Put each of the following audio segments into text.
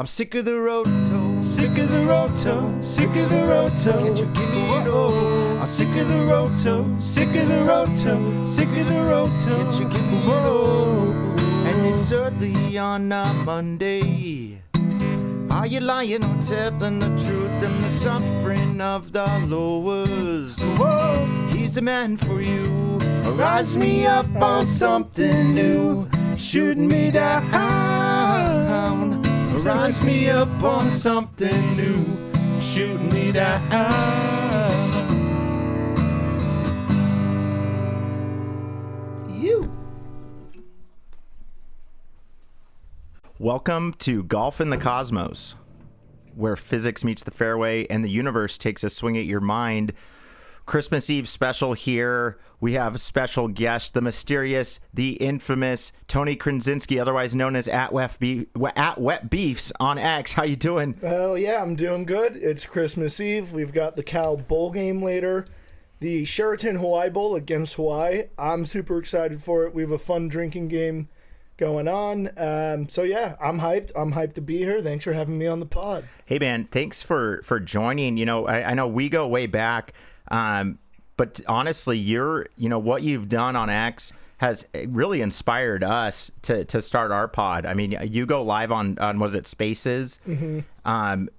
I'm sick of the roto, sick of the roto, sick of the roto. Can't you give me it all? I'm sick of the roto, sick of the roto, sick of the roto. Can't you give me it all? And it's early on a Monday. Are you lying or telling the truth? And the suffering of the lowers. Whoa, he's the man for you. Rise me up on something new. Shooting me down. Rise me up on something new. Shooting me down. You. Welcome to Golf in the Cosmos, where physics meets the fairway and the universe takes a swing at your mind. Christmas Eve special here. We have a special guest, the mysterious, the infamous Tony Kransinski, otherwise known as at Wet Beefs on X. How you doing? Well, yeah, I'm doing good. It's Christmas Eve. We've got the Cal Bowl game later. The Sheraton Hawaii Bowl against Hawaii. I'm super excited for it. We have a fun drinking game going on. So yeah, I'm hyped. I'm hyped to be here. Thanks for having me on the pod. Hey man, thanks for joining. You know, I know we go way back. But honestly, what you've done on X has really inspired us to start our pod. I mean, you go live on was it Spaces? Mm-hmm.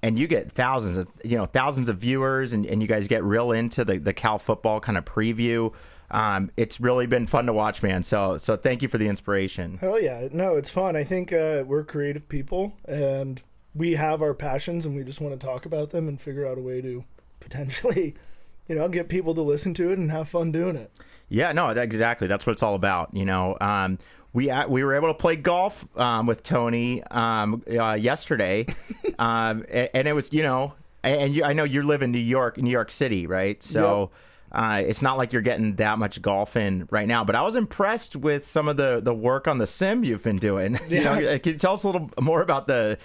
And you get thousands of viewers, and you guys get real into the Cal football kind of preview. It's really been fun to watch, man. So thank you for the inspiration. Hell yeah. No, it's fun. I think we're creative people, and we have our passions, and we just want to talk about them and figure out a way to potentially get people to listen to it and have fun doing it. Yeah, no, exactly. That's what it's all about. We were able to play golf with Tony yesterday, and it was I know you live in New York City, right? So yep. It's not like you're getting that much golf in right now. But I was impressed with some of the work on the sim you've been doing. Yeah. Can you tell us a little more about the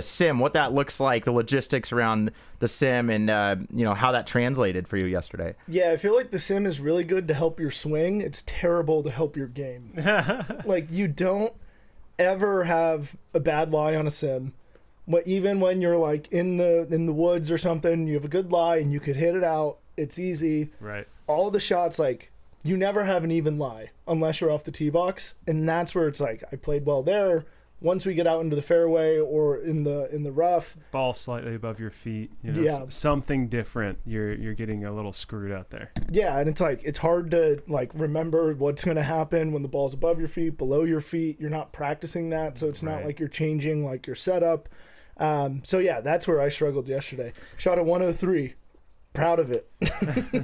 sim, what that looks like, the logistics around the sim, and how that translated for you yesterday? Yeah, I feel like the sim is really good to help your swing. It's terrible to help your game. Like, you don't ever have a bad lie on a sim. Even when you're like in the woods or something, you have a good lie and you could hit it out. It's easy. Right. All the shots, like, you never have an even lie unless you're off the tee box, and that's where it's like, I played well there. Once we get out into the fairway or in the rough, ball slightly above your feet, something different, you're getting a little screwed out there. Yeah, and it's like it's hard to remember what's going to happen when the ball's above your feet, below your feet. You're not practicing that, so it's not like you're changing like your setup. So yeah, that's where I struggled yesterday. Shot at 103. Proud of it.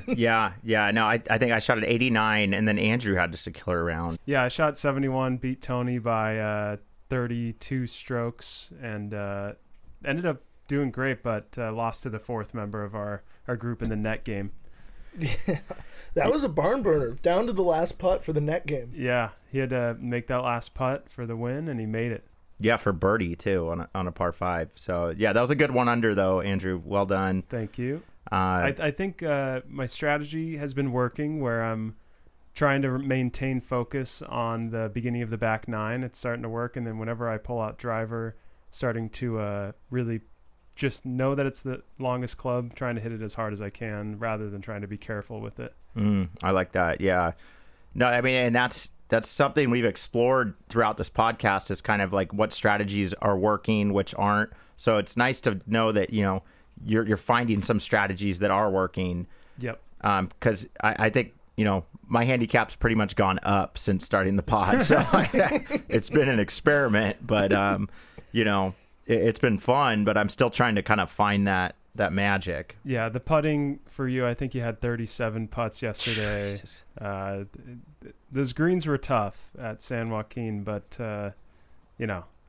Yeah. No, I think I shot at 89, and then Andrew had just a killer round. Yeah, I shot 71, beat Tony by 32 strokes, and ended up doing great, but lost to the fourth member of our group in the net game. Yeah, that was a barn burner, down to the last putt for the net game. Yeah, he had to make that last putt for the win, and he made it. Yeah, for birdie too on a par 5. So yeah, that was a good one under though, Andrew. Well done. Thank you. I think my strategy has been working, where I'm trying to maintain focus on the beginning of the back nine. It's starting to work, and then whenever I pull out driver, starting to really just know that it's the longest club, trying to hit it as hard as I can rather than trying to be careful with it. I like that. Yeah. No, I mean, and that's something we've explored throughout this podcast, is kind of like what strategies are working, which aren't. So it's nice to know that, you're finding some strategies that are working. Yep. Because I think, my handicap's pretty much gone up since starting the pod. So it's been an experiment, but, it's been fun, but I'm still trying to kind of find that magic. Yeah, the putting for you, I think you had 37 putts yesterday. Those greens were tough at San Joaquin, but,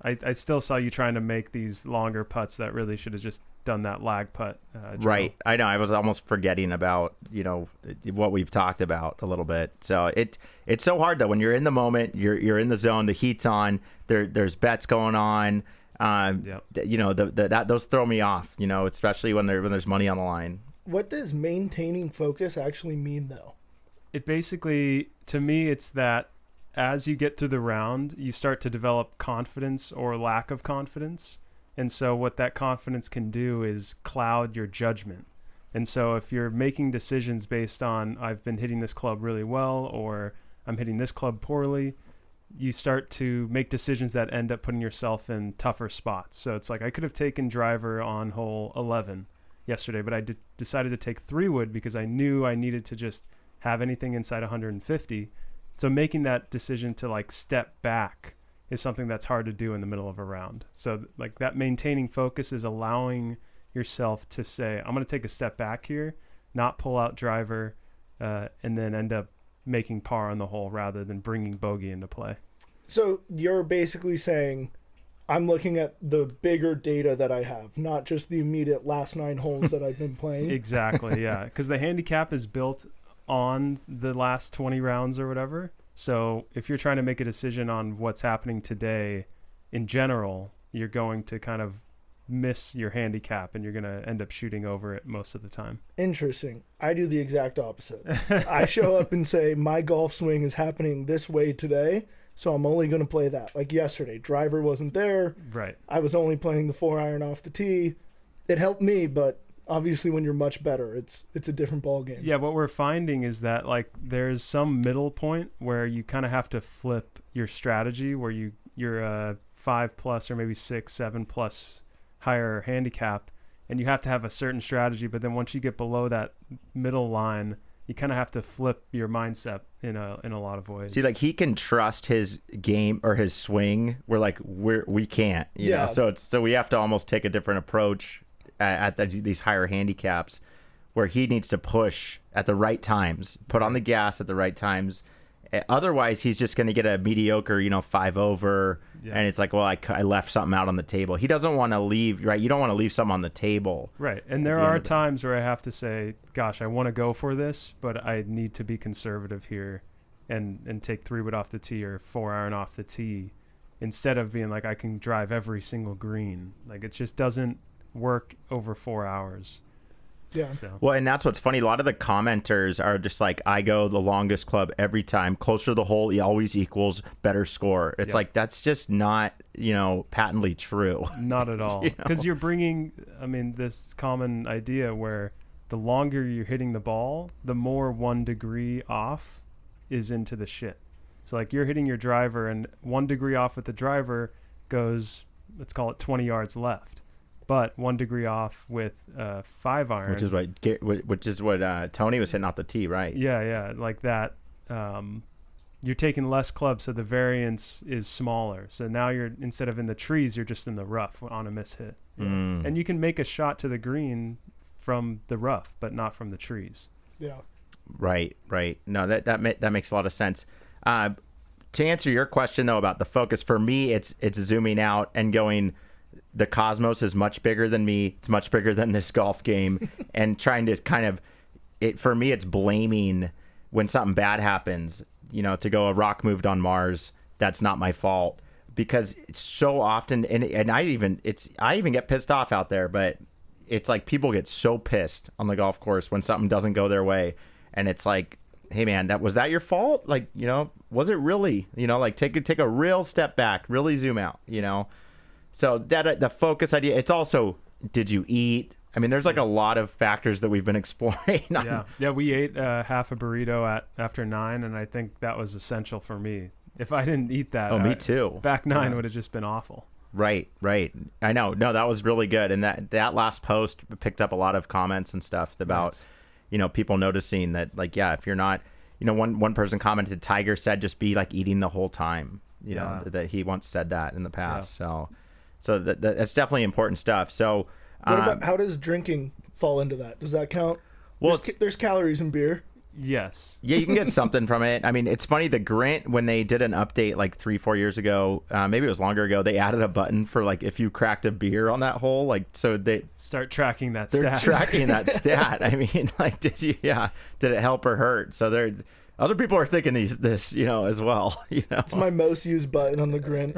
I still saw you trying to make these longer putts that really should have just done that lag putt. Right. I know. I was almost forgetting about, what we've talked about a little bit. So it's so hard though, when you're in the moment, you're in the zone, the heat's on, there's bets going on. Yep. Those throw me off, especially when there's money on the line. What does maintaining focus actually mean though? It basically, to me, it's that as you get through the round, you start to develop confidence or lack of confidence. And so what that confidence can do is cloud your judgment. And so if you're making decisions based on, I've been hitting this club really well, or I'm hitting this club poorly, you start to make decisions that end up putting yourself in tougher spots. So it's like I could have taken driver on hole 11 yesterday, but I decided to take 3-wood because I knew I needed to just have anything inside 150. So making that decision to like step back is something that's hard to do in the middle of a round. So like that maintaining focus is allowing yourself to say, I'm going to take a step back here, not pull out driver, and then end up making par on the hole rather than bringing bogey into play. So you're basically saying, I'm looking at the bigger data that I have, not just the immediate last 9 holes that I've been playing. Exactly, yeah. Because the handicap is built on the last 20 rounds or whatever. So if you're trying to make a decision on what's happening today in general, you're going to kind of miss your handicap and you're going to end up shooting over it most of the time. Interesting. I do the exact opposite. I show up and say, my golf swing is happening this way today, so I'm only going to play that. Like yesterday, driver wasn't there. Right. I was only playing the 4-iron off the tee. It helped me, but obviously when you're much better, it's a different ball game. Yeah, what we're finding is that like there's some middle point where you kind of have to flip your strategy, where you're a 5+ or maybe 6, 7+ higher handicap, and you have to have a certain strategy. But then once you get below that middle line, you kind of have to flip your mindset in a lot of ways. See, like he can trust his game or his swing. We can't, you know. So we have to almost take a different approach at these higher handicaps, where he needs to push at the right times, put on the gas at the right times. Otherwise, he's just going to get a mediocre, 5 over, and it's like, well, I left something out on the table. He doesn't want to leave, right? You don't want to leave something on the table. Right, and there are times where I have to say, gosh, I want to go for this, but I need to be conservative here and take 3-wood off the tee or 4-iron off the tee, instead of being like, I can drive every single green. Like, it just doesn't work over 4 hours. Yeah. So. Well, and that's what's funny. A lot of the commenters are just like, I go the longest club every time. Closer to the hole, he always equals better score. It's like, that's just not, patently true. Not at all. Because you're bringing, this common idea where the longer you're hitting the ball, the more 1 degree off is into the shit. So like you're hitting your driver and 1 degree off with the driver goes, let's call it 20 yards left. But 1 degree off with 5-iron, which is what Tony was hitting off the tee, right? Yeah, like that. You're taking less clubs, so the variance is smaller. So now you're, instead of in the trees, you're just in the rough on a miss hit, and you can make a shot to the green from the rough, but not from the trees. Yeah. Right. No, that makes a lot of sense. To answer your question though about the focus, for me, it's zooming out and going, the cosmos is much bigger than me. It's much bigger than this golf game. And trying to kind of, for me, it's blaming when something bad happens, to go, a rock moved on Mars. That's not my fault. Because it's so often, and I even get pissed off out there, but it's like people get so pissed on the golf course when something doesn't go their way. And it's like, hey man, was that your fault? Like, was it really, like take a real step back, really zoom out, So that the focus idea, it's also, did you eat? There's like a lot of factors that we've been exploring. Yeah, we ate half a burrito after 9, and I think that was essential for me. If I didn't eat that, me too. Back 9 would have just been awful. Right. I know. No, that was really good, and that last post picked up a lot of comments and stuff about, people noticing that, like, yeah, if you're not, one person commented, Tiger said, just be like eating the whole time. That he once said that in the past. Yeah. So that's definitely important stuff. So what about, how does drinking fall into that? Does that count? Well, there's calories in beer. Yes. Yeah, you can get something from it. It's funny, the Grint, when they did an update like 3-4 years ago, maybe it was longer ago, they added a bbutton for like if you cracked a beer on that hole, like, so they start tracking that they're stat. tracking that stat. Like, did it help or hurt? So other people are thinking this, as well. It's my most used button on the Grint.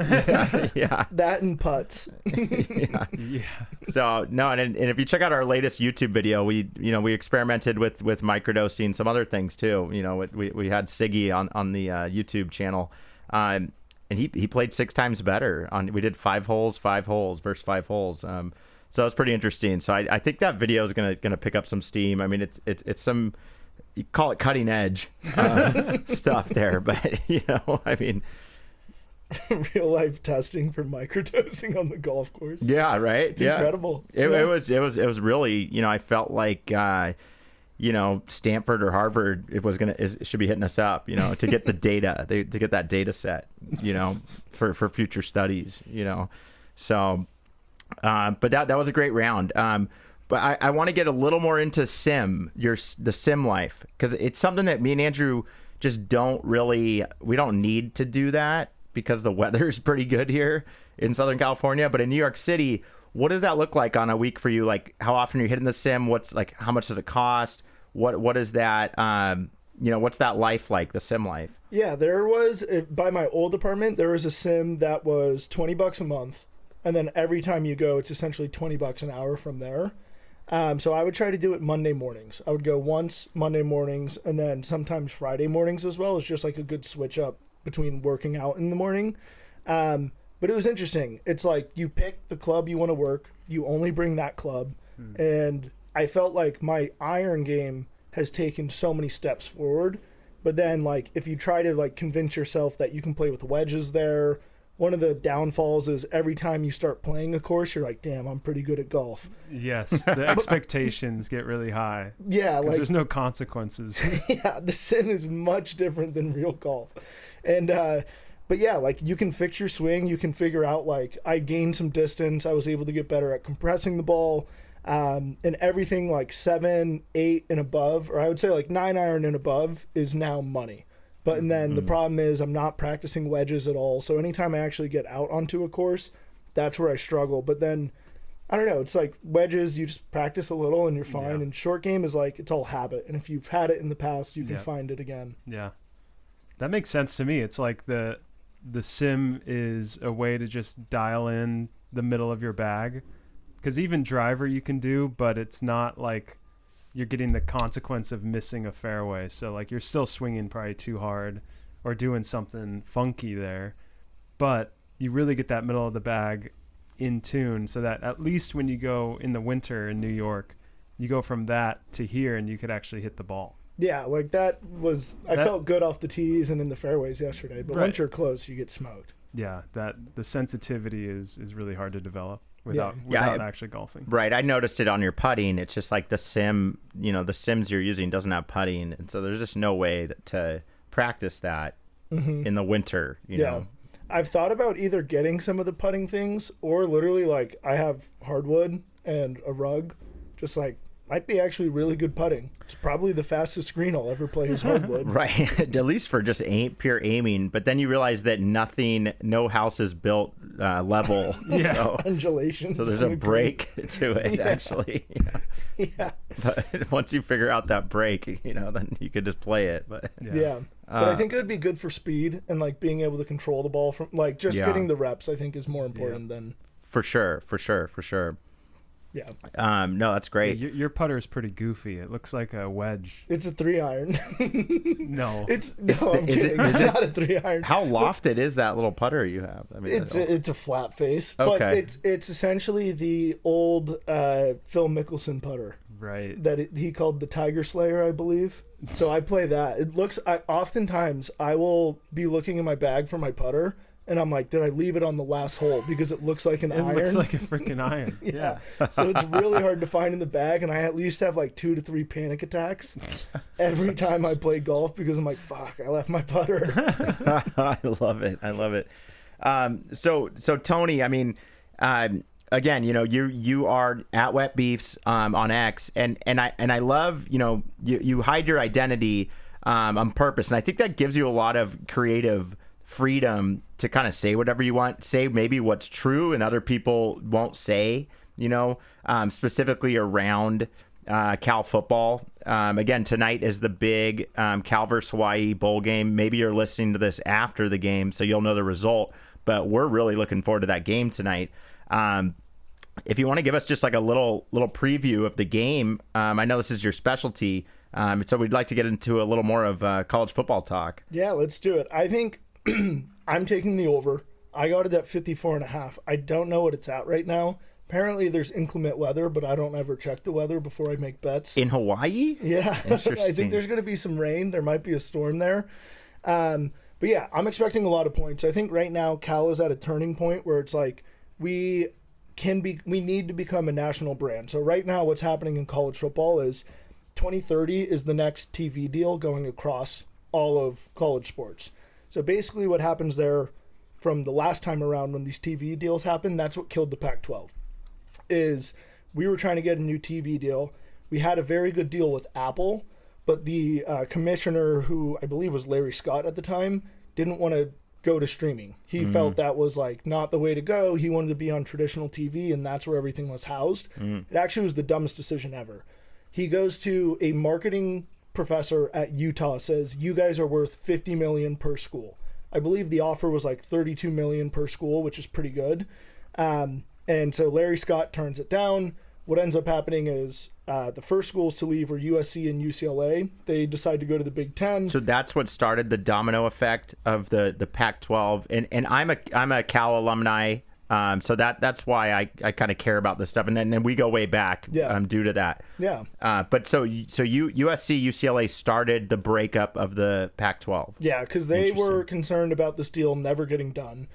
Yeah. That and putts. Yeah. So no, and if you check out our latest YouTube video, we experimented with microdosing, some other things too. We had Siggy on the YouTube channel, and he played 6 times better. We did 5 holes versus 5 holes. So it's pretty interesting. So I think that video is gonna pick up some steam. I mean, it's some, you call it cutting edge stuff there, but I mean, real life testing for microdosing on the golf course. Yeah, right. It's incredible. It was really, I felt like Stanford or Harvard should be hitting us up, to get the data, to get that data set, for future studies, So, but that was a great round. But I want to get a little more into the sim life, because it's something that me and Andrew just we don't need to do that because the weather's pretty good here in Southern California. But in New York City, what does that look like on a week for you? Like, how often are you hitting the sim? How much does it cost? What is that? What's that life like, the sim life? Yeah, there was, by my old apartment, there was a sim that was $20 a month. And then every time you go, it's essentially $20 an hour from there. So I would try to do it Monday mornings. I would go once Monday mornings, and then sometimes Friday mornings as well. It's just like a good switch up between working out in the morning. But it was interesting. It's like you pick the club you want to work. You only bring that club. And I felt like my iron game has taken so many steps forward. But then, like, if you try to, like, convince yourself that you can play with wedges there, one of the downfalls is every time you start playing a course, you're like, damn, I'm pretty good at golf. Yes, the expectations get really high. Yeah. Because there's no consequences. Yeah, the sim is much different than real golf. And, but yeah, like, you can fix your swing. You can figure out, like, I gained some distance. I was able to get better at compressing the ball. And everything like 7, 8 and above, or I would say like 9 iron and above is now money. But and then the problem is I'm not practicing wedges at all. So anytime I actually get out onto a course, that's where I struggle. But then, I don't know, it's like wedges, you just practice a little and you're fine. And short game is like, it's all habit. And if you've had it in the past, you can find it again. Yeah. That makes sense to me. It's like the sim is a way to just dial in the middle of your bag. Because even driver you can do, but it's not like you're getting the consequence of missing a fairway. So like you're still swinging probably too hard or doing something funky there, but you really get that middle of the bag in tune, so that at least when you go in the winter in New York, you go from that to here and you could actually hit the ball. Yeah, like I felt good off the tees and in the fairways yesterday, but once you're close, you get smoked. Yeah, that the sensitivity is really hard to develop without actually golfing. Right. I noticed it on your putting. It's just like the sim, the sims you're using doesn't have putting. And so there's just no way to practice that in the winter, you know. I've thought about either getting some of the putting things or literally like I have hardwood and a rug, just like might be actually really good putting. It's probably the fastest green I'll ever play is hardwood. Right. At least for just pure aiming. But then you realize that no house is built level. Yeah. So, undulations. So there's a break to it, actually. Yeah. But once you figure out that break, then you could just play it. But yeah. But I think it would be good for speed and like being able to control the ball from like just getting the reps, I think is more important than. For sure. Yeah. No, that's great. Yeah, your putter is pretty goofy. It looks like a wedge. It's a 3-iron. No. It's not a 3-iron. How lofted is that little putter you have? I mean, it's a flat face. Okay. But it's essentially the old Phil Mickelson putter. Right. That he called the Tiger Slayer, I believe. So I play that. Oftentimes I will be looking in my bag for my putter. And I'm like, did I leave it on the last hole? Because it looks like an iron. It looks like a freaking iron. Yeah. So it's really hard to find in the bag. And I at least have like 2 to 3 panic attacks every time I play golf because I'm like, fuck, I left my putter. I love it. So Tony, I mean, again, you are at Wet Beefs on X, and I love, you hide your identity on purpose. And I think that gives you a lot of creative freedom to kind of say whatever you want, say maybe what's true and other people won't say, specifically around Cal football. Again, tonight is the big Cal versus Hawaii bowl game. Maybe you're listening to this after the game, so you'll know the result, but we're really looking forward to that game tonight. If you want to give us just like a little preview of the game, I know this is your specialty, so we'd like to get into a little more of college football talk. Yeah, let's do it. I think I'm taking the over. I got it at 54.5. I don't know what it's at right now. Apparently there's inclement weather, but I don't ever check the weather before I make bets. In Hawaii? Yeah. Interesting. I think there's going to be some rain. There might be a storm there. But yeah, I'm expecting a lot of points. I think right now Cal is at a turning point where it's like we need to become a national brand. So right now what's happening in college football is 2030 is the next TV deal going across all of college sports. So basically what happens there from the last time around when these TV deals happened, that's what killed the Pac-12. Is we were trying to get a new TV deal. We had a very good deal with Apple, but the commissioner, who I believe was Larry Scott at the time, didn't want to go to streaming. He felt that was like not the way to go. He wanted to be on traditional TV, and that's where everything was housed. It actually was the dumbest decision ever. He goes to a marketing professor at Utah, says, you guys are worth $50 million per school. I believe the offer was like $32 million per school, which is pretty good. And so Larry Scott turns it down. What ends up happening is the first schools to leave were USC and UCLA. They decide to go to the Big Ten. So that's what started the domino effect of the Pac-12. And I'm a Cal alumni, so that's why I kind of care about this stuff. And then we go way back due to that. Yeah. But so USC, UCLA started the breakup of the Pac-12. Yeah, because they were concerned about this deal never getting done.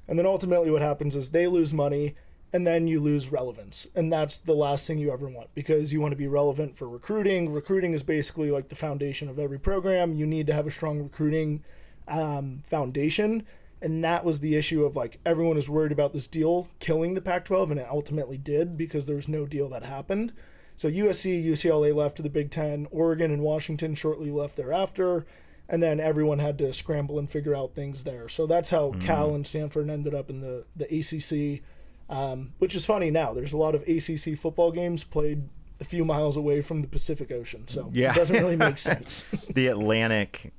And then ultimately what happens is they lose money, and then you lose relevance. And that's the last thing you ever want, because you want to be relevant for recruiting. Recruiting is basically like the foundation of every program. You need to have a strong recruiting foundation. And that was the issue of like everyone was worried about this deal killing the Pac-12, and it ultimately did because there was no deal that happened. So USC, UCLA left to the Big Ten. Oregon and Washington shortly left thereafter. And then everyone had to scramble and figure out things there. So that's how Cal and Stanford ended up in the ACC. Which is funny now. There's a lot of ACC football games played a few miles away from the Pacific Ocean, so it doesn't really make sense. The Atlantic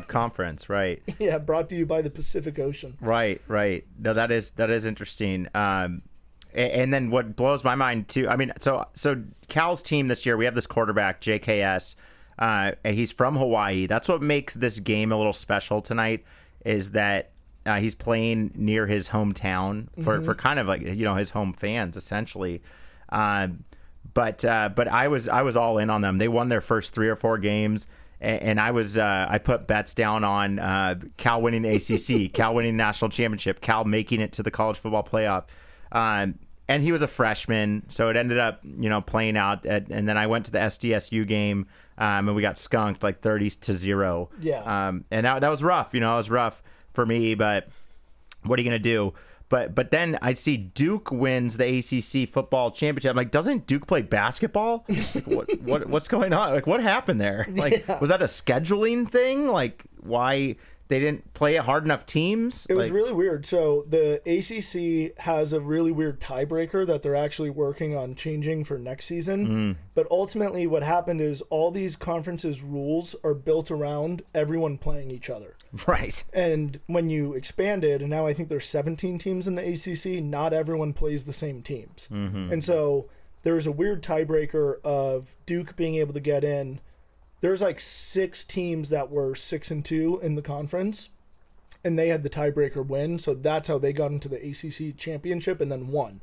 Conference, right? Yeah, brought to you by the Pacific Ocean. Right. No, that is interesting. And then what blows my mind too, I mean, so Cal's team this year, we have this quarterback, JKS. He's from Hawaii. That's what makes this game a little special tonight, is that he's playing near his hometown for kind of like, his home fans essentially. But I was all in on them. They won their first 3 or 4 games, and I put bets down on Cal winning the ACC, Cal winning the national championship, Cal making it to the college football playoff. And he was a freshman, so it ended up playing out. And then I went to the SDSU game, and we got skunked like 30-0. Yeah. And that was rough. It was rough for me, but what are you gonna do? But then I see Duke wins the ACC football championship. I'm like, doesn't Duke play basketball? Like, what's going on? Like, what happened there? Like, was that a scheduling thing? Like, why they didn't play hard enough teams? It was really weird. So the ACC has a really weird tiebreaker that they're actually working on changing for next season. But ultimately what happened is all these conferences' rules are built around everyone playing each other. Right. And when you expanded, and now I think there's 17 teams in the ACC, not everyone plays the same teams. And so there's a weird tiebreaker of Duke being able to get in. There's like 6 teams that were 6-2 in the conference, and they had the tiebreaker win. So that's how they got into the ACC championship and then won.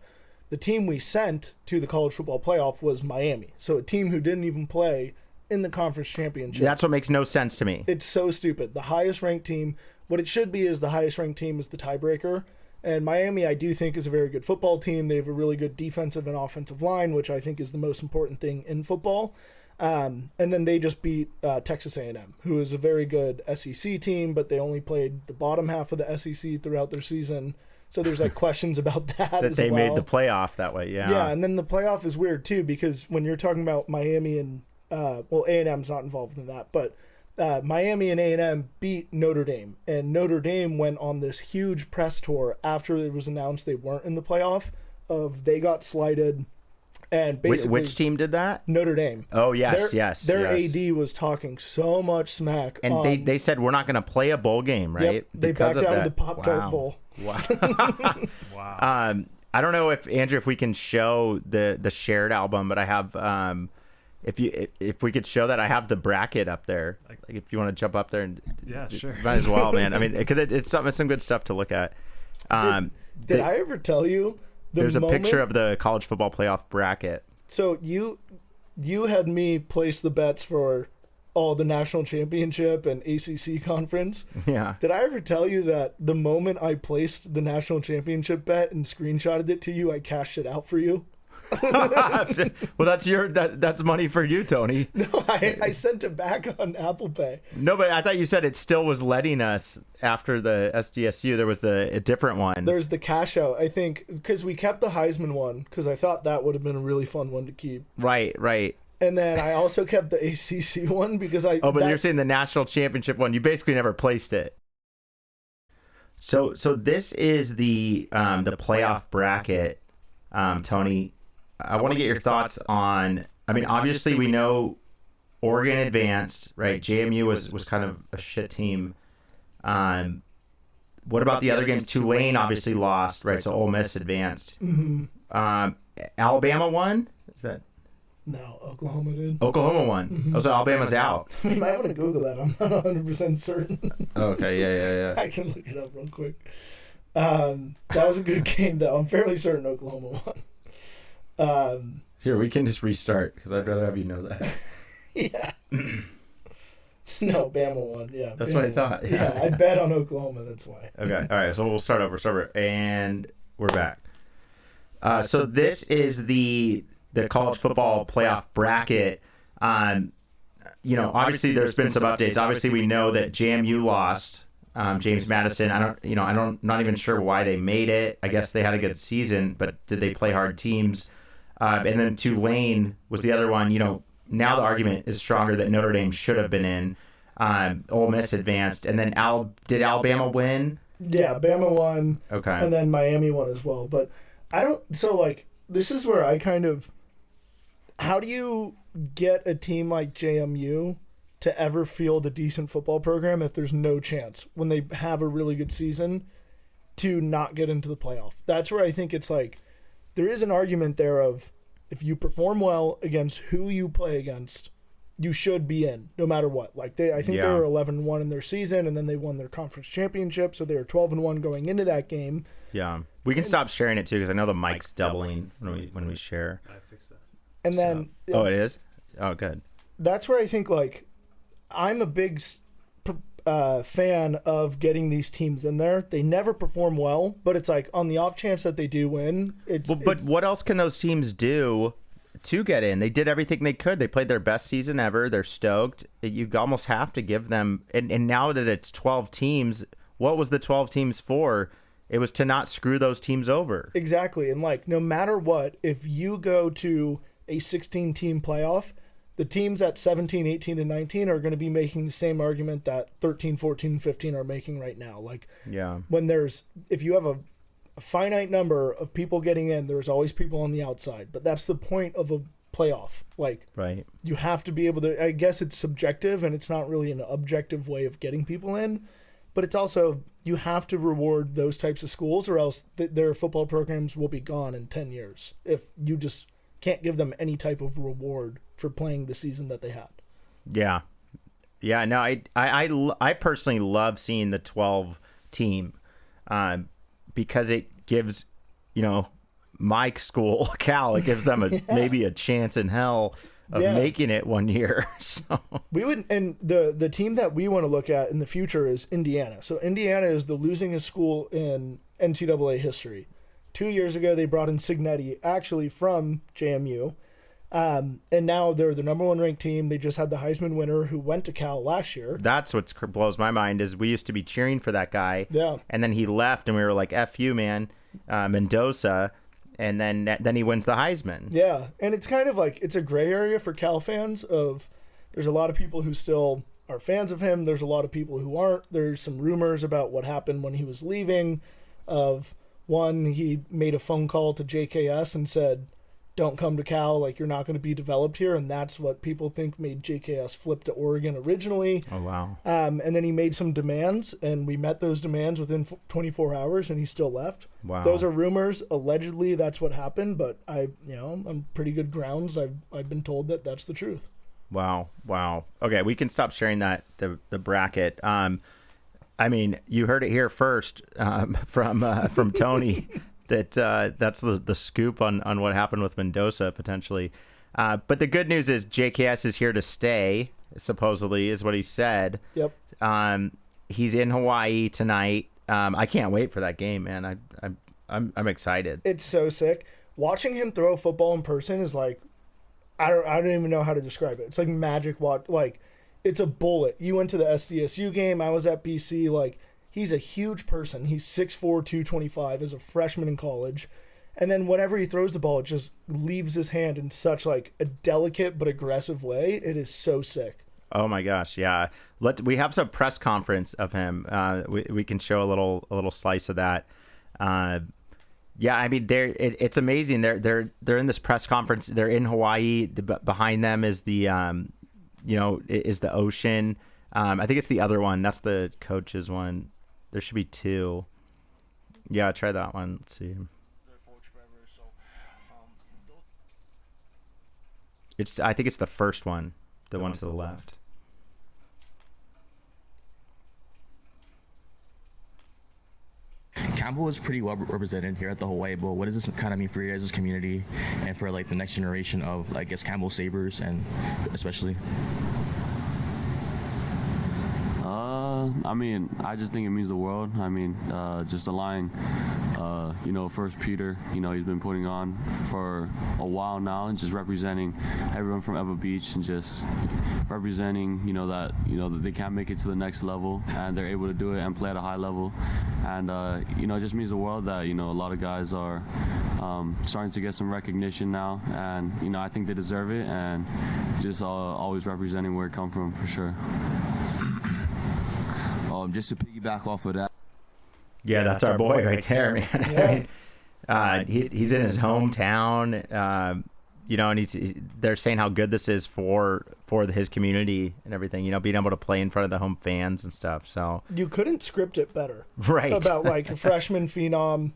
The team we sent to the college football playoff was Miami. So a team who didn't even play in the conference championship. That's what makes no sense to me. It's so stupid. The highest ranked team, what it should be is the highest ranked team is the tiebreaker. And Miami, I do think, is a very good football team. They have a really good defensive and offensive line, which I think is the most important thing in football. And then they just beat Texas A&M, who is a very good SEC team, but they only played the bottom half of the SEC throughout their season. So there's like questions about that that as they well. made the playoff that way, yeah. Yeah, and then the playoff is weird too, because when you're talking about Miami and A&M's not involved in that, but Miami and A&M beat Notre Dame, and Notre Dame went on this huge press tour after it was announced they weren't in the playoff. They got slighted. And basically, which team did that? Notre Dame. Oh, yes, yes. Their AD was talking so much smack. And they said, we're not going to play a bowl game, right? Yep, they backed out of the Pop-Tart Bowl. Wow. Wow. I don't know if, Andrew, if we can show the shared album, but I have if we could show that, I have the bracket up there. Like if you want to jump up there and Yeah, sure. might as well, man. I mean, because it's some good stuff to look at. Did I ever tell you? There's a picture of the college football playoff bracket. So you had me place the bets for all the national championship and ACC conference. Yeah. Did I ever tell you that the moment I placed the national championship bet and screenshotted it to you, I cashed it out for you? Well, that's money for you, Tony. No, I sent it back on Apple Pay. No, but I thought you said it still was letting us after the SDSU. There was a different one. There's the cash out, I think, because we kept the Heisman one because I thought that would have been a really fun one to keep. Right. And then I also kept the ACC one because you're saying the national championship one. You basically never placed it. So this is the playoff bracket, Tony. I want to get your thoughts on. I mean, obviously we know Oregon advanced, right? JMU was kind of a shit team. What about the other games? Tulane obviously lost, right? So Ole Miss advanced. Mm-hmm. Alabama won. Is that? No, Oklahoma did. Oklahoma won. Mm-hmm. Oh, so Alabama's out. You might want to Google that. I'm not 100% certain. Okay, yeah. I can look it up real quick. That was a good game, though. I'm fairly certain Oklahoma won. Here, we can just restart because I'd rather have you know that. Yeah. No, Bama won. Yeah. That's Bama what I won. thought. Yeah, I bet on Oklahoma. That's why. Okay. All right. So we'll start over. And we're back. So this is the college football playoff bracket. Obviously there's been some updates. Obviously we know that JMU lost. James Madison. Not even sure why they made it. I guess they had a good season, but did they play hard teams? And then Tulane was the other one. Now the argument is stronger that Notre Dame should have been in. Ole Miss advanced, and then did Alabama win? Yeah, Bama won. Okay. And then Miami won as well. But this is where I kind of, how do you get a team like JMU to ever field a decent football program if there's no chance when they have a really good season to not get into the playoff? That's where I think it's like, there is an argument there of if you perform well against who you play against, you should be in no matter what. Like I think they were 11-1 in their season, and then they won their conference championship, so they were 12-1 going into that game. Yeah, we can stop sharing it too because I know the mic's doubling when we share. I fixed that. And then oh, it is. Oh, good. That's where I think like I'm a big fan of getting these teams in there. They never perform well, but it's like on the off chance that they do win. But what else can those teams do to get in? They did everything they could. They played their best season ever. They're stoked. You almost have to give them. And now that it's 12 teams, what was the 12 teams for? It was to not screw those teams over. Exactly. And like no matter what, if you go to a 16-team playoff, the teams at 17, 18, and 19 are going to be making the same argument that 13, 14, 15 are making right now. Like, yeah, if you have a finite number of people getting in, there's always people on the outside. But that's the point of a playoff. Like, right. You have to be able to, I guess it's subjective and it's not really an objective way of getting people in, but it's also, you have to reward those types of schools or else their football programs will be gone in 10 years if you just can't give them any type of reward for playing the season that they had. Yeah. No, I personally love seeing the 12 team because it gives, my school, Cal, it gives them maybe a chance in hell of making it one year. So we would, and the team that we want to look at in the future is Indiana. So Indiana is the losingest school in NCAA history. 2 years ago, they brought in Signetti, actually from JMU. And now they're the number one ranked team. They just had the Heisman winner who went to Cal last year. That's what blows my mind is we used to be cheering for that guy. Yeah. And then he left and we were like, F you, man, Mendoza. And then he wins the Heisman. Yeah. And it's kind of like, it's a gray area for Cal fans of, there's a lot of people who still are fans of him. There's a lot of people who aren't. There's some rumors about what happened when he was leaving of, one, he made a phone call to JKS and said, don't come to Cal, like you're not going to be developed here. And that's what people think made JKS flip to Oregon originally. Oh, wow. And then he made some demands, and we met those demands within 24 hours, and he still left. Wow. Those are rumors. Allegedly, that's what happened, but I'm pretty good grounds. I've been told that that's the truth. Wow. Okay, we can stop sharing that the bracket. I mean, you heard it here first from Tony. That's the scoop on what happened with Mendoza potentially. But the good news is JKS is here to stay, supposedly, is what he said. Yep. He's in Hawaii tonight. I can't wait for that game, man. I'm excited. It's so sick. Watching him throw football in person is like, I don't even know how to describe it. It's like magic. Like, it's a bullet. You went to the SDSU game. I was at BC. Like, he's a huge person. He's 6'4", 225 as a freshman in college. And then whenever he throws the ball, it just leaves his hand in such like a delicate but aggressive way. It is so sick. Oh my gosh, yeah. We have some press conference of him. We can show a little slice of that. Yeah, I mean, it's amazing. They're in this press conference. They're in Hawaii. Behind them is the is the ocean. I think it's the other one. That's the coach's one. There should be two. Yeah, try that one. Let's see. I think it's the first one, the one to the left. Campbell is pretty well represented here at the Hawaii Bowl. What does this kind of mean for you guys' community and for like the next generation of, I guess, Campbell Sabres and especially? I mean, I just think it means the world. I mean, just allowing, First Peter, he's been putting on for a while now and just representing everyone from Ewa Beach and just representing, that they can't make it to the next level and they're able to do it and play at a high level. And, it just means the world that, a lot of guys are starting to get some recognition now. And, I think they deserve it and just always representing where it come from for sure. Just to piggyback off of that. Yeah, that's our boy right there, man. Yeah. He's in his hometown, and they're saying how good this is for his community and everything. Being able to play in front of the home fans and stuff. So you couldn't script it better, right? About like a freshman phenom.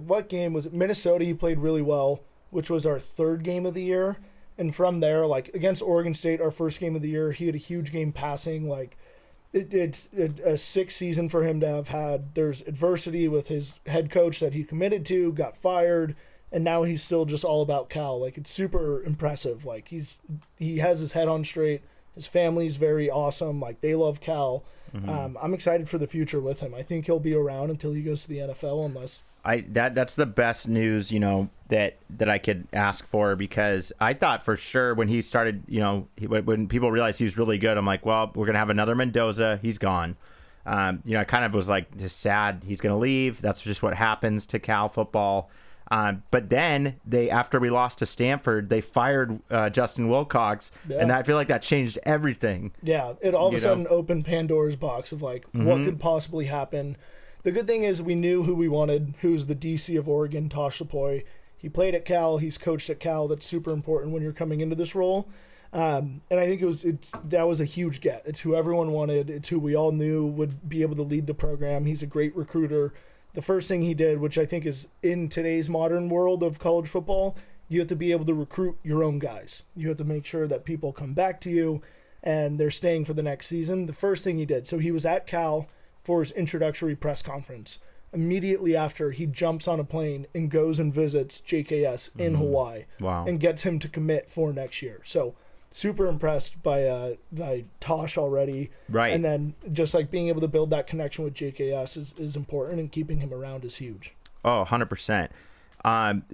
What game was it? Minnesota. He played really well, which was our third game of the year, and from there, like against Oregon State, our first game of the year, he had a huge game passing, like. It's a sick season for him to have had. There's adversity with his head coach that he committed to, got fired, and now he's still just all about Cal. Like, it's super impressive. Like, he has his head on straight. His family's very awesome. Like, they love Cal. Mm-hmm. I'm excited for the future with him. I think he'll be around until he goes to the NFL unless... That's the best news, that I could ask for, because I thought for sure when he started, when people realized he was really good, I'm like, well, we're going to have another Mendoza. He's gone. I kind of was like just sad he's going to leave. That's just what happens to Cal football. But then after we lost to Stanford, they fired Justin Wilcox, and I feel like that changed everything. Yeah, it all of a sudden opened Pandora's box of like, what could possibly happen. The good thing is we knew who we wanted, who's the DC of Oregon, Tosh Lapoy. He played at Cal. He's coached at Cal. That's super important when you're coming into this role. And I think that was a huge get. It's who everyone wanted. It's who we all knew would be able to lead the program. He's a great recruiter. The first thing he did, which I think is in today's modern world of college football, you have to be able to recruit your own guys. You have to make sure that people come back to you and they're staying for the next season. The first thing he did, so he was at Cal for his introductory press conference. Immediately after, he jumps on a plane and goes and visits JKS in Hawaii. Wow. And gets him to commit for next year. So super impressed by Tosh already. Right. And then just like being able to build that connection with JKS is important, and keeping him around is huge. Oh, 100%.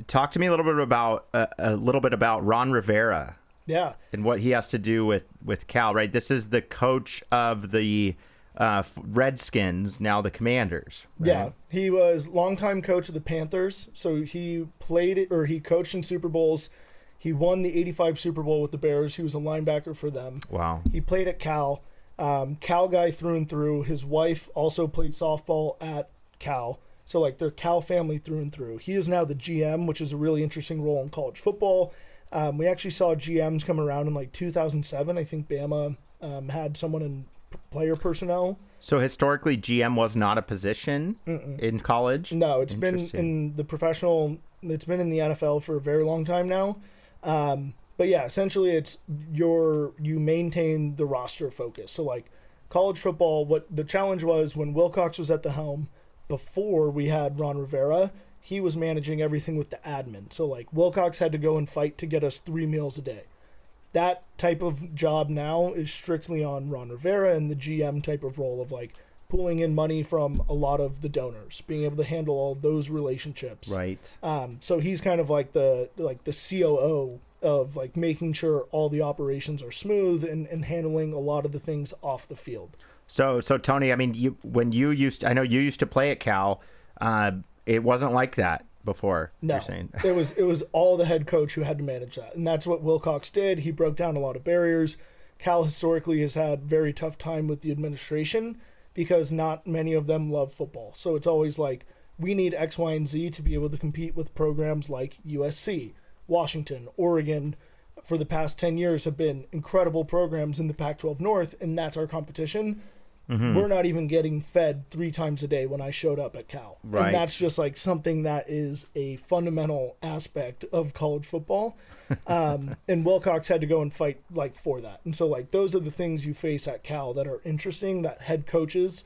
Talk to me a little bit about Ron Rivera. Yeah. And what he has to do with Cal, right? This is the coach of the Redskins, now the Commanders. Right? Yeah, he was longtime coach of the Panthers. So he coached in Super Bowls. He won the 85 Super Bowl with the Bears. He was a linebacker for them. Wow. He played at Cal. Cal guy through and through. His wife also played softball at Cal. So like they're Cal family through and through. He is now the GM, which is a really interesting role in college football. We actually saw GMs come around in like 2007. I think Bama had someone in player personnel. So historically, GM was not a position in college? No, it's been in the professional, it's been in the NFL for a very long time now. But yeah, essentially it's you maintain the roster focus. So like college football, what the challenge was when Wilcox was at the helm, before we had Ron Rivera, he was managing everything with the admin. So like Wilcox had to go and fight to get us 3 meals a day. That type of job now is strictly on Ron Rivera and the GM type of role of like pulling in money from a lot of the donors, being able to handle all those relationships. Right. So he's kind of like the COO of like making sure all the operations are smooth and handling a lot of the things off the field. So Tony, I mean, I know you used to play at Cal. It wasn't like that before. No, you're saying. it was all the head coach who had to manage that, and that's what Wilcox did. He broke down a lot of barriers. Cal historically has had very tough time with the administration because not many of them love football. So it's always like, we need X, Y, and Z to be able to compete with programs like USC, Washington, Oregon. For the past 10 years have been incredible programs in the Pac-12 North, and that's our competition. We're not even getting fed 3 times a day when I showed up at Cal. Right. And that's just like something that is a fundamental aspect of college football. And Wilcox had to go and fight like for that. And so like those are the things you face at Cal that are interesting, that head coaches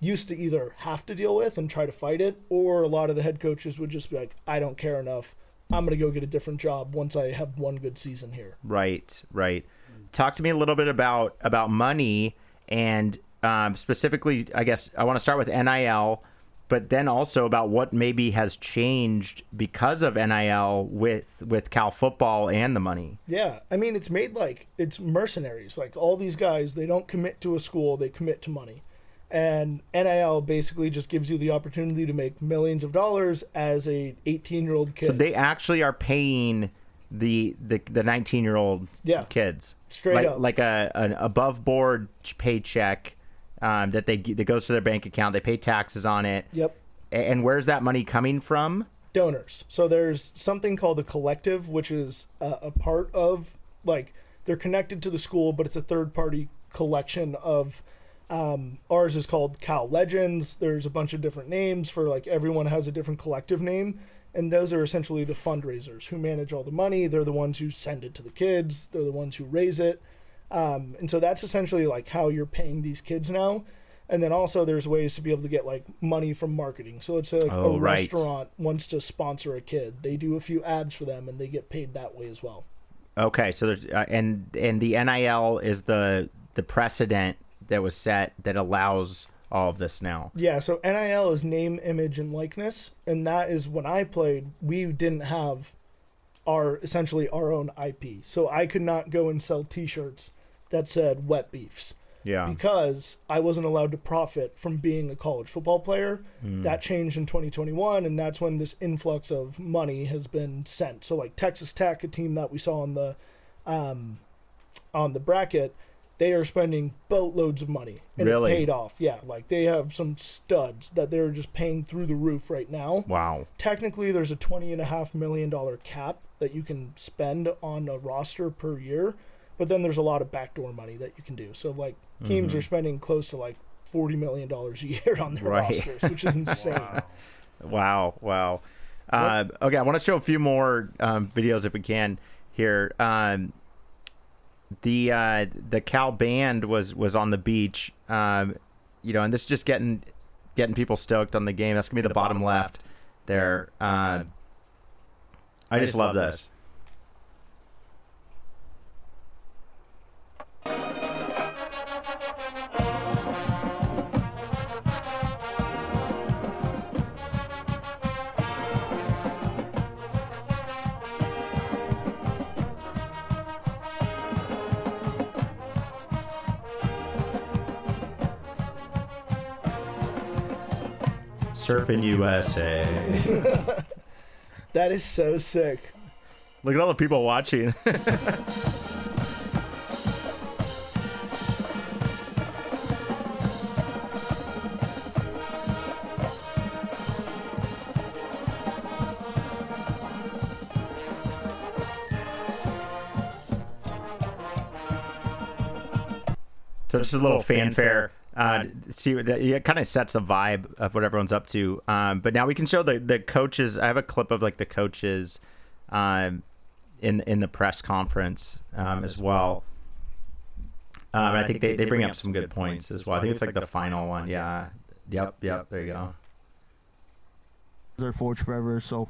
used to either have to deal with and try to fight it, or a lot of the head coaches would just be like, I don't care enough. I'm going to go get a different job once I have one good season here. Right. Talk to me a little bit about money and specifically, I guess I want to start with NIL, but then also about what maybe has changed because of NIL with Cal football and the money. Yeah, I mean, it's made like, it's mercenaries. Like all these guys, they don't commit to a school, they commit to money. And NIL basically just gives you the opportunity to make millions of dollars as a 18-year-old kid. So they actually are paying the 19-year-old kids. Straight up. Like an above board paycheck that goes to their bank account. They pay taxes on it. Yep. And where's that money coming from? Donors. So there's something called the collective, which is a part of, like, they're connected to the school, but it's a third-party collection of, ours is called Cal Legends. There's a bunch of different names for, like, everyone has a different collective name. And those are essentially the fundraisers who manage all the money. They're the ones who send it to the kids. They're the ones who raise it. And so that's essentially like how you're paying these kids now. And then also there's ways to be able to get like money from marketing. So let's say like restaurant wants to sponsor a kid. They do a few ads for them and they get paid that way as well. Okay. So there's, and the NIL is the precedent that was set that allows all of this now. Yeah. So NIL is name, image, and likeness. And that is when I played, we didn't have essentially our own IP. So I could not go and sell t-shirts that said Wet Beefs. Yeah. Because I wasn't allowed to profit from being a college football player. That changed in 2021, and that's when this influx of money has been sent. So like Texas Tech, a team that we saw on the bracket, they are spending boatloads of money. And really? It paid off. Yeah, like they have some studs that they're just paying through the roof right now. Wow. Technically, there's a $20.5 million cap that you can spend on a roster per year. But then there's a lot of backdoor money that you can do. So, like, teams are spending close to, like, $40 million a year on their rosters, which is insane. Wow. Okay, I want to show a few more videos if we can here. The Cal band was on the beach, and this is just getting people stoked on the game. That's going to be the bottom left there. I just love this. Surfing USA. That is so sick. Look at all the people watching. So just a little fanfare. See, it kind of sets the vibe of what everyone's up to. But now we can show the coaches. I have a clip of like the coaches in the press conference as well. And I think they bring up some good points as well. I think it's like the final one. Yeah. Yep. There you go. Are forged forever, so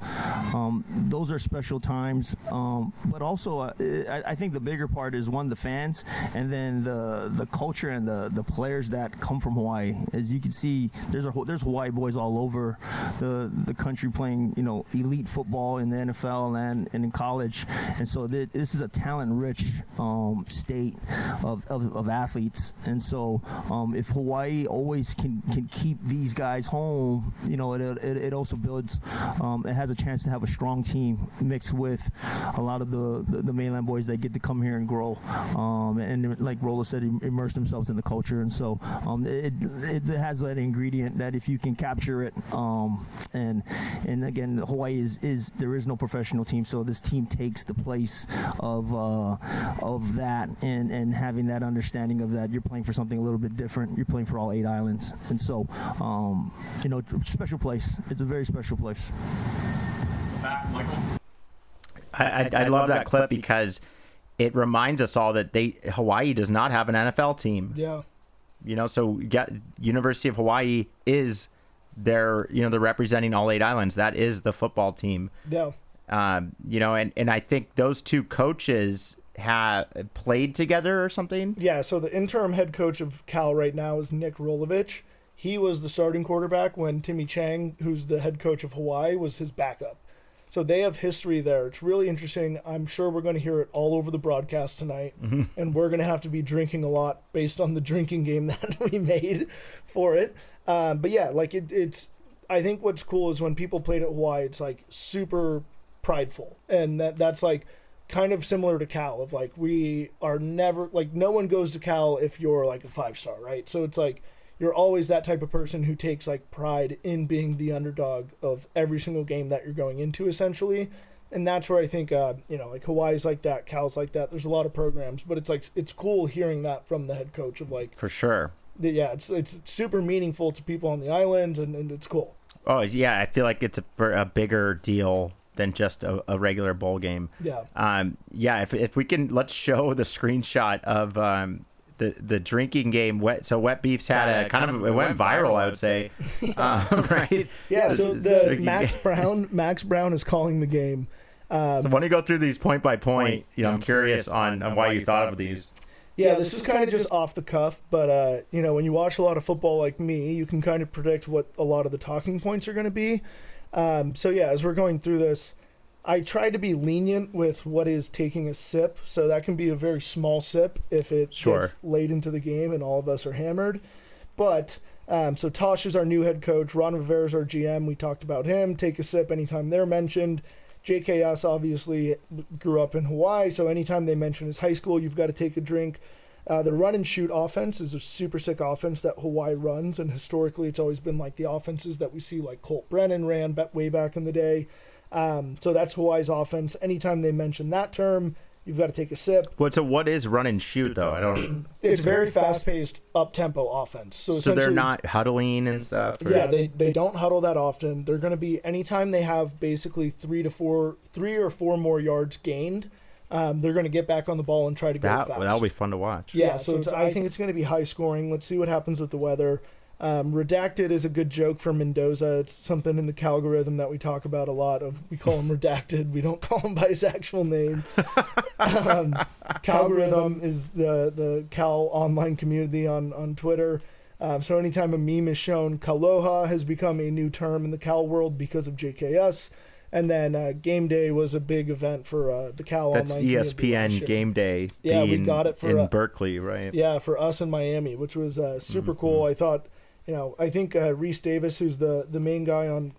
those are special times, but also I think the bigger part is the fans, and then the culture and the players that come from Hawaii. As you can see, there's Hawaii boys all over the country playing elite football in the NFL and in college, and so this is a talent-rich state of athletes, and so if Hawaii always can keep these guys home, it also builds. It has a chance to have a strong team mixed with a lot of the mainland boys that get to come here and grow, and like Rolla said, immerse themselves in the culture. And so it has that ingredient that if you can capture it, and again, Hawaii is there is no professional team, so this team takes the place of that, and having that understanding of that you're playing for something a little bit different. You're playing for all 8 islands, and so special place. It's a very special place. I love that clip because it reminds us all that Hawaii does not have an NFL team. Yeah. So University of Hawaii is they're representing all 8 islands. That is the football team. Yeah. And I think those two coaches have played together or something. Yeah. So the interim head coach of Cal right now is Nick Rolovich. He was the starting quarterback when Timmy Chang, who's the head coach of Hawaii, was his backup. So they have history there. It's really interesting. I'm sure we're going to hear it all over the broadcast tonight, and we're going to have to be drinking a lot based on the drinking game that we made for it. But yeah, like it's. I think what's cool is when people played at Hawaii, it's like super prideful, and that's like kind of similar to Cal. Of like we are never like no one goes to Cal if you're like a 5-star, right? So it's like. You're always that type of person who takes like pride in being the underdog of every single game that you're going into, essentially. And that's where I think, like Hawaii's like that, Cal's like that. There's a lot of programs, but it's like, it's cool hearing that from the head coach of like, for sure. It's super meaningful to people on the islands, and it's cool. Oh yeah. I feel like it's a bigger deal than just a regular bowl game. Yeah. If we can, let's show the screenshot of, the drinking game. Wet Beefs had a kind of it went viral, I would say. Right? Yeah. So the Max Brown is calling the game. So why don't you go through these point by point? I'm curious on why you thought of these. Yeah, this is kind of just off the cuff, but when you watch a lot of football like me, you can kind of predict what a lot of the talking points are going to be. So yeah, as we're going through this, I try to be lenient with what is taking a sip, so that can be a very small sip if it gets late into the game and all of us are hammered. But so Tosh is our new head coach. Ron Rivera is our GM. We talked about him. Take a sip anytime they're mentioned. JKS obviously grew up in Hawaii, so anytime they mention his high school, you've got to take a drink. The run and shoot offense is a super sick offense that Hawaii runs, and historically it's always been like the offenses that we see like Colt Brennan ran way back in the day. So that's Hawaii's offense. Anytime they mention that term, you've got to take a sip. What is run and shoot though? I don't. It's very fast-paced, up-tempo offense. So they're not huddling and stuff. Or? Yeah, they don't huddle that often. They're going to be anytime they have basically 3 or 4 more yards gained. They're going to get back on the ball and try to go fast. That'll be fun to watch. Yeah, so I think it's going to be high scoring. Let's see what happens with the weather. Redacted is a good joke for Mendoza. It's something in the Calgorithm that we talk about a lot. We call him Redacted. We don't call him by his actual name. Calgorithm is the Cal online community on Twitter. So anytime a meme is shown, Kaloha has become a new term in the Cal world because of JKS. And then Game Day was a big event for the Cal That's online community. That's ESPN Game Day. Yeah, we got it in Berkeley, right? Yeah, for us in Miami, which was super cool. I thought... I think Reese Davis, who's the main guy on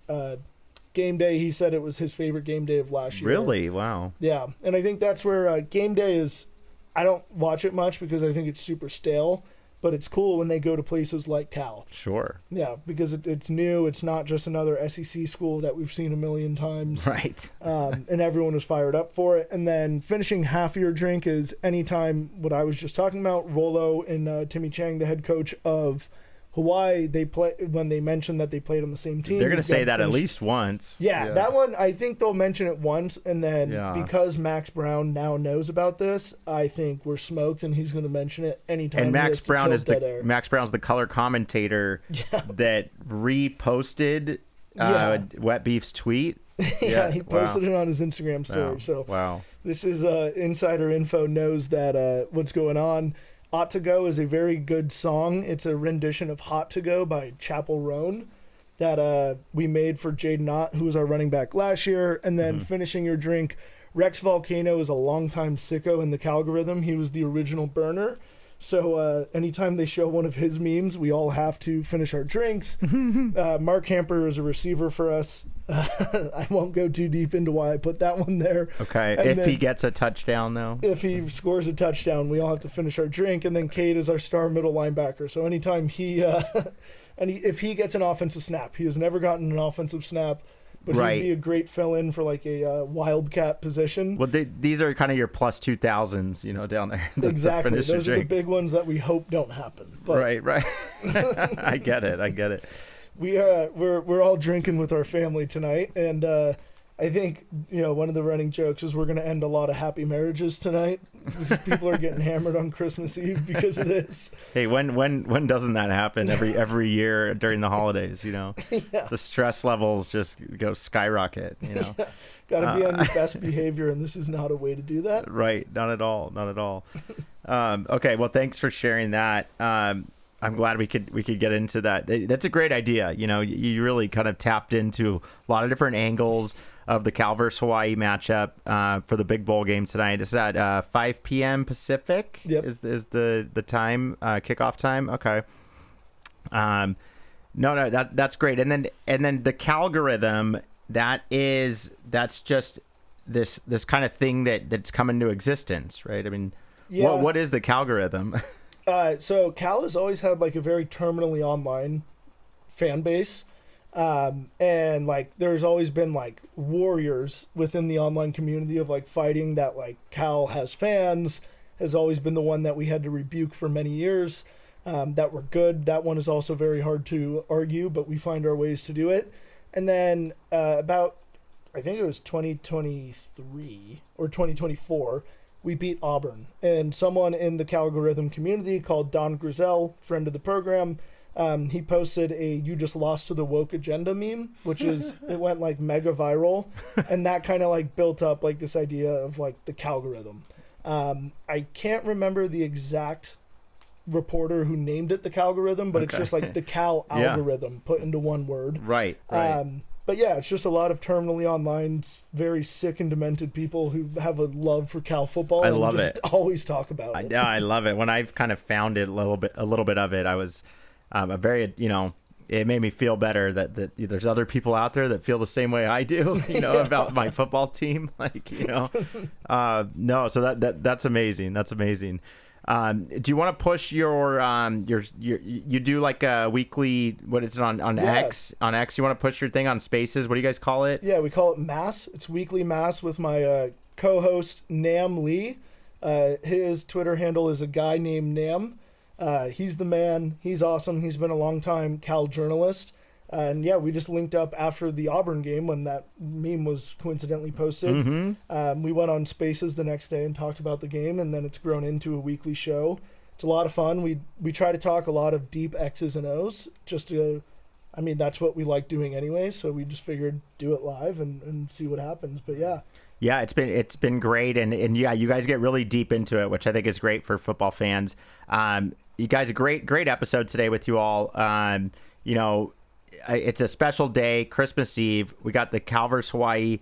Game Day, he said it was his favorite game day of last year. Really? Wow. Yeah, and I think that's where Game Day is. I don't watch it much because I think it's super stale. but it's cool when they go to places like Cal. Sure. Yeah, because it's new. It's not just another SEC school that we've seen a million times. Right. And everyone was fired up for it. And then finishing half of your drink is anytime what I was just talking about, Rolo and Timmy Chang, the head coach of Hawaii, when they mentioned that they played on the same team. They're going to say that at least once. Yeah, that one, I think they'll mention it once, and then because Max Brown now knows about this, I think we're smoked, and he's going to mention it anytime. And Max Brown's the color commentator that reposted Wet Beef's tweet. Yeah, he posted it on his Instagram story. So this is insider info, knows that what's going on. Ought to Go is a very good song. It's a rendition of Hot to Go by Chapel Roan that we made for Jaden Ott, who was our running back last year. And then finishing your drink, Rex Volcano is a longtime sicko in the Calgorithm. He was the original burner. So anytime they show one of his memes, we all have to finish our drinks. Mark Hamper is a receiver for us. I won't go too deep into why I put that one there. Okay, and if he gets a touchdown, though? If he scores a touchdown, we all have to finish our drink. And then Cade is our star middle linebacker. So anytime if he gets an offensive snap, he has never gotten an offensive snap, but he'd be a great fill-in for like a wildcat position. Well, these are kind of your plus 2,000s, down there. Exactly. Those are the big ones that we hope don't happen. But right. I get it. We're all drinking with our family tonight, and I think one of the running jokes is we're going to end a lot of happy marriages tonight because people are getting hammered on Christmas Eve because of this. Hey, when doesn't that happen every year during the holidays? The stress levels just go skyrocket. Yeah. Got to be on your best behavior, and this is not a way to do that. Right, not at all. Okay, well, thanks for sharing that. I'm glad we could get into that. That's a great idea. You really kind of tapped into a lot of different angles of the Cal versus Hawaii matchup for the big bowl game tonight. It's at 5 p.m. Pacific. Yep. Is the time kickoff time? Okay. No, that's great. And then the Calgorithm, that's just this kind of thing that's come into existence, right? I mean, what is the Calgorithm? So Cal has always had like a very terminally online fan base. And like there's always been like warriors within the online community of like fighting that like Cal has fans has always been the one that we had to rebuke for many years, that were good. That one is also very hard to argue, but we find our ways to do it. And then about, I think it was 2023 or 2024, we beat Auburn, and someone in the Calgorithm community called Don Grizel, friend of the program, he posted a "you just lost to the woke agenda" meme, which is it went like mega viral, and that kind of like built up like this idea of like the Calgorithm. I can't remember the exact reporter who named it the Calgorithm, but it's just like the Cal algorithm put into one word. Right. But yeah, it's just a lot of terminally online, very sick and demented people who have a love for Cal football. I love it. Always talk about it. I love it. When I've kind of found it a little bit of it, I was a very, it made me feel better that there's other people out there that feel the same way I do, about my football team. No, so that's amazing. That's amazing. Do you want to push your you do like a weekly, what is it on X? On X, you want to push your thing on Spaces? What do you guys call it? Yeah, we call it Mass. It's weekly Mass with my co-host Nam Lee. His Twitter handle is a guy named Nam. He's the man. He's awesome. He's been a long time Cal journalist. And yeah, we just linked up after the Auburn game when that meme was coincidentally posted. Mm-hmm. We went on Spaces the next day and talked about the game, and then it's grown into a weekly show. It's a lot of fun. We try to talk a lot of deep X's and O's that's what we like doing anyway. So we just figured do it live and see what happens. But yeah. Yeah, it's been great, and yeah, you guys get really deep into it, which I think is great for football fans. You guys, a great episode today with you all. It's a special day, Christmas Eve. We got the Cal versus Hawaii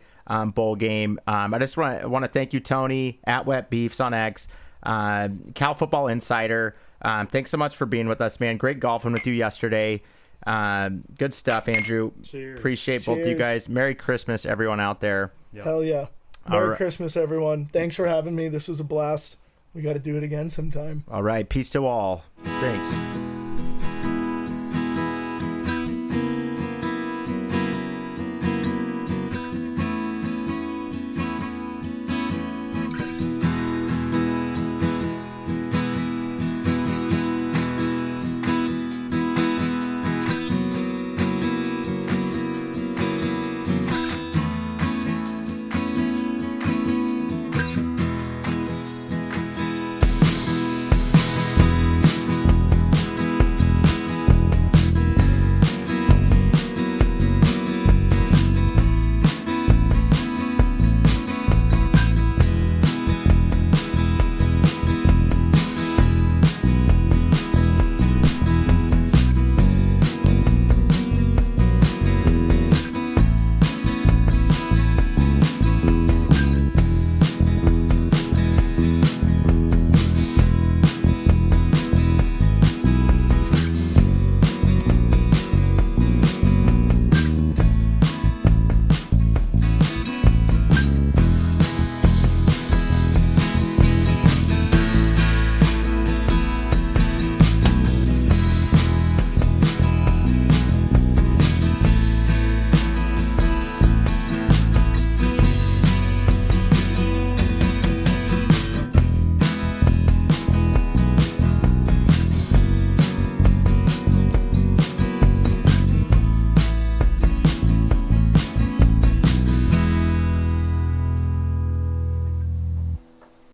bowl game. I just want to thank you, Tony, at Wet Beefs on X, Cal Football Insider. Thanks so much for being with us, man. Great golfing with you yesterday. Good stuff, Andrew. Cheers. Appreciate both of you guys. Merry Christmas, everyone out there. Yep. Hell yeah. Merry Christmas, everyone. Thanks for having me. This was a blast. We got to do it again sometime. All right. Peace to all. Thanks.